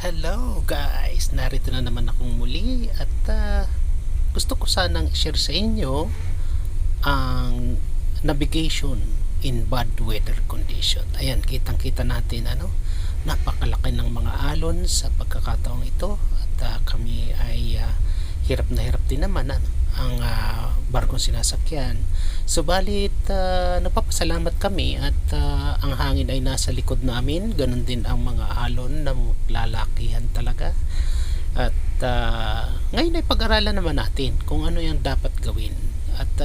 Hello guys! Narito na naman akong muli at gusto ko sanang i-share sa inyo ang navigation in bad weather condition. Ayan, kitang kita natin napakalaki ng mga alon sa pagkakataong ito at kami ay hirap na hirap din naman ang barkong sinasakyan. Subalit nagpapasalamat kami at ang hangin ay nasa likod namin, ganun din ang mga alon na lalakihan talaga. At ngayon ay pag-aralan naman natin kung ano yung dapat gawin. At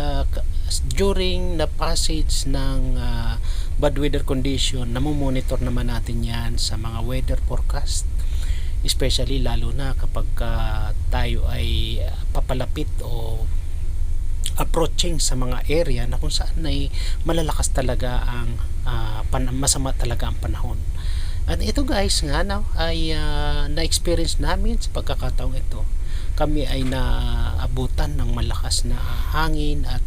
during the passage ng bad weather condition, namomonitor naman natin yan sa mga weather forecast, especially lalo na kapag tayo ay papalapit o approaching sa mga area na kung saan ay malalakas talaga ang masama talaga ang panahon. At ito guys nga ay na-experience namin sa pagkakataong ito. Kami ay naabutan ng malakas na hangin at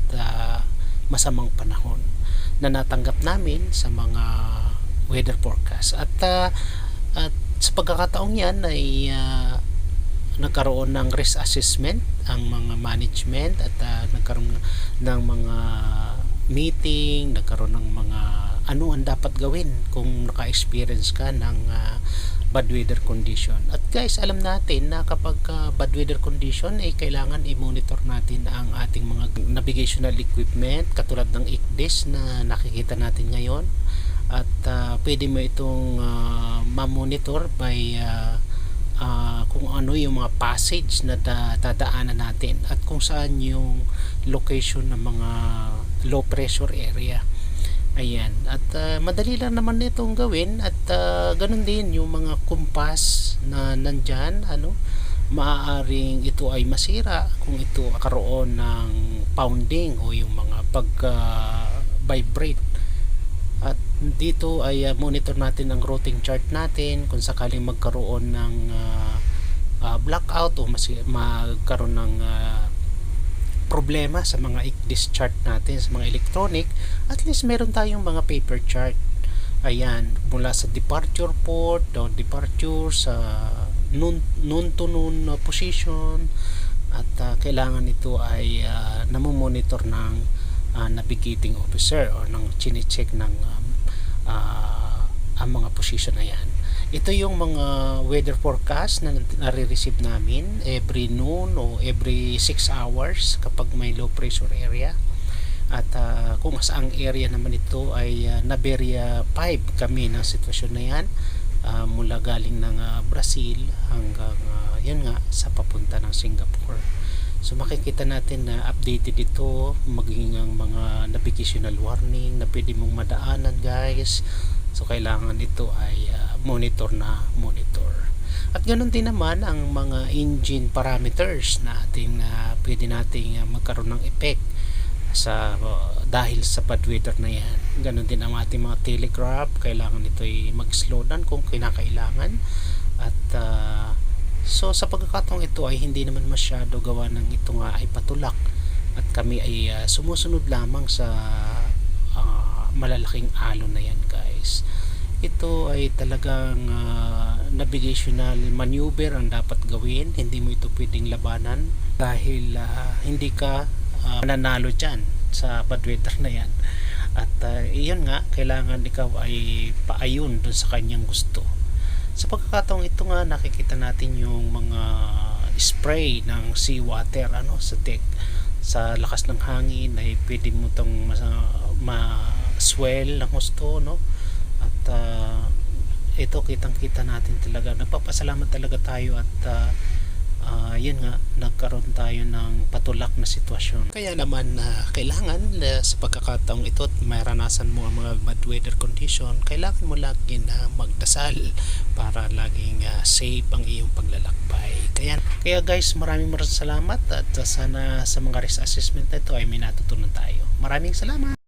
masamang panahon na natanggap namin sa mga weather forecast. At sa pagkakataong yan ay nagkaroon ng risk assessment ang mga management at nagkaroon ng mga meeting, nagkaroon ng mga ano ang dapat gawin kung naka-experience ka ng bad weather condition. At guys, alam natin na kapag bad weather condition ay kailangan i-monitor natin ang ating mga navigational equipment katulad ng ICDIS na nakikita natin ngayon. At pwede mo itong ma-monitor by kung ano yung mga passage na dadaanan natin at kung saan yung location ng mga low pressure area. Ayan, at madali lang naman itong gawin at ganun din yung mga kumpas na nandyan, maaaring ito ay masira kung ito karoon ng pounding o yung mga pag-vibrate. At dito ay monitor natin ang routing chart natin kung sakaling magkaroon ng blackout o magkaroon ng problema sa mga ICDIS chart natin, sa mga electronic, at least meron tayong mga paper chart. Ayan, mula sa departure port o departure sa noon to noon position, at kailangan ito ay namomonitor ng navigating officer o ng chine-check ng ang mga position na yan. Ito yung mga weather forecast na nare-receive namin every noon o every 6 hours kapag may low pressure area. At kung saang area naman ito ay Naberia 5 kami ng sitwasyon na yan, mula galing ng Brazil hanggang yan nga sa papunta ng Singapore. So makikita natin na updated ito, magiging ang mga navigational warning na pwede mong madaanan guys. So kailangan ito ay monitor. At ganoon din naman ang mga engine parameters na pwede nating magkaroon ng effect dahil sa bad weather na yan. Ganoon din ang ating mga telegraph, kailangan ito ay mag-slow down kung kinakailangan. At so sa pagkakataong ito ay hindi naman masyado gawa ng ito nga ay patulak at kami ay sumusunod lamang sa malalaking alon na yan guys. Ito ay talagang navigational maneuver ang dapat gawin, hindi mo ito pwedeng labanan dahil hindi ka mananalo dyan sa bad weather na yan. At iyon nga, kailangan ikaw ay paayon dun sa kanyang gusto. Sa pagkakataong ito nga, nakikita natin yung mga spray ng seawater sa deck. Sa lakas ng hangin ay pwede mo itong ma-swell ng gusto, at ito kitang kita natin talaga, nagpapasalamat talaga tayo at yun nga, nagkaroon tayo ng patulak na sitwasyon. Kaya naman kailangan sa pagkakataong ito at maranasan mo ang mga bad weather condition, kailangan mo lagi na magdasal para laging safe ang iyong paglalakbay. Kaya guys, maraming salamat at sana sa mga risk assessment na ito ay may natutunan tayo. Maraming salamat!